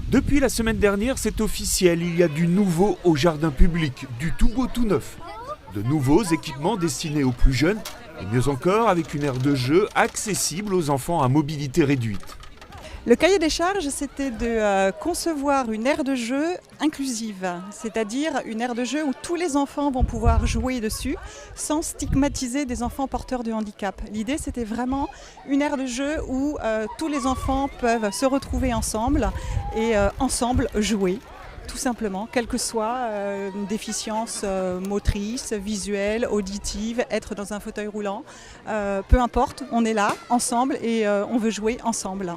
Depuis la semaine dernière, c'est officiel, il y a du nouveau au jardin public, du tout beau tout neuf. De nouveaux équipements destinés aux plus jeunes, et mieux encore avec une aire de jeu accessible aux enfants à mobilité réduite. Le cahier des charges, c'était de concevoir une aire de jeu inclusive, c'est-à-dire une aire de jeu où tous les enfants vont pouvoir jouer dessus sans stigmatiser des enfants porteurs de handicap. L'idée, c'était vraiment une aire de jeu où tous les enfants peuvent se retrouver ensemble et ensemble jouer. Tout simplement, quelle que soit une déficience motrice, visuelle, auditive, être dans un fauteuil roulant, peu importe, on est là, ensemble et on veut jouer ensemble.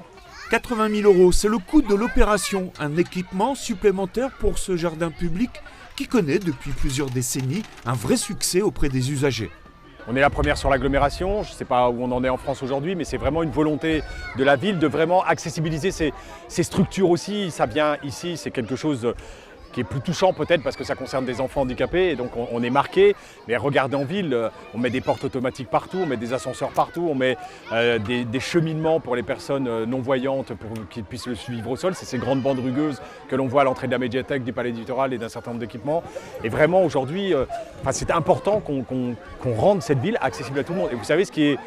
80 000 €, c'est le coût de l'opération, un équipement supplémentaire pour ce jardin public qui connaît depuis plusieurs décennies un vrai succès auprès des usagers. On est la première sur l'agglomération, je ne sais pas où on en est en France aujourd'hui, mais c'est vraiment une volonté de la ville de vraiment accessibiliser ces structures aussi. Ça vient ici, c'est quelque chose qui est plus touchant peut-être parce que ça concerne des enfants handicapés et donc on est marqué. Mais regardez en ville, on met des portes automatiques partout, on met des ascenseurs partout, on met des cheminements pour les personnes non-voyantes pour qu'ils puissent le suivre au sol. C'est ces grandes bandes rugueuses que l'on voit à l'entrée de la médiathèque, du palais du littoral et d'un certain nombre d'équipements. Et vraiment aujourd'hui, c'est important qu'on rende cette ville accessible à tout le monde. Et vous savez ce qui est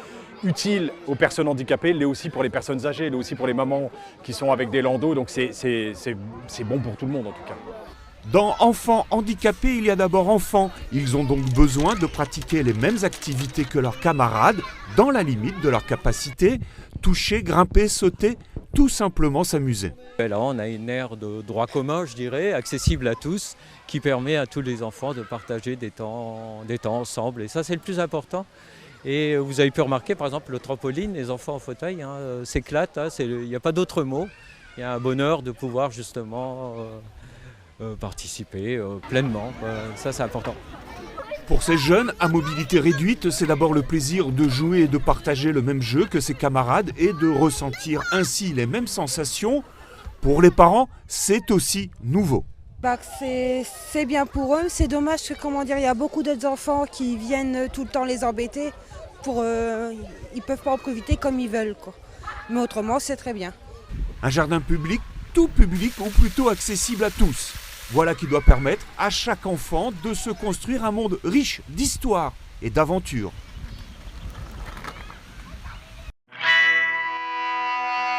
utile aux personnes handicapées, l'est aussi pour les personnes âgées, l'est aussi pour les mamans qui sont avec des landaus. Donc c'est bon pour tout le monde en tout cas. Dans enfants handicapés, il y a d'abord enfants. Ils ont donc besoin de pratiquer les mêmes activités que leurs camarades, dans la limite de leur capacité, toucher, grimper, sauter, tout simplement s'amuser. Là, on a une aire de droit commun, je dirais, accessible à tous, qui permet à tous les enfants de partager des temps ensemble. Et ça, c'est le plus important. Et vous avez pu remarquer, par exemple, le trampoline, les enfants en fauteuil s'éclatent. Il n'y a pas d'autre mot. Il y a un bonheur de pouvoir justement participer pleinement. Ça, c'est important. Pour ces jeunes à mobilité réduite, c'est d'abord le plaisir de jouer et de partager le même jeu que ses camarades et de ressentir ainsi les mêmes sensations. Pour les parents, c'est aussi nouveau. C'est bien pour eux, c'est dommage que il y a beaucoup d'autres enfants qui viennent tout le temps les embêter. Ils peuvent pas en profiter comme ils veulent, quoi. Mais autrement, c'est très bien. Un jardin public, tout public ou plutôt accessible à tous. Voilà qui doit permettre à chaque enfant de se construire un monde riche d'histoire et d'aventures.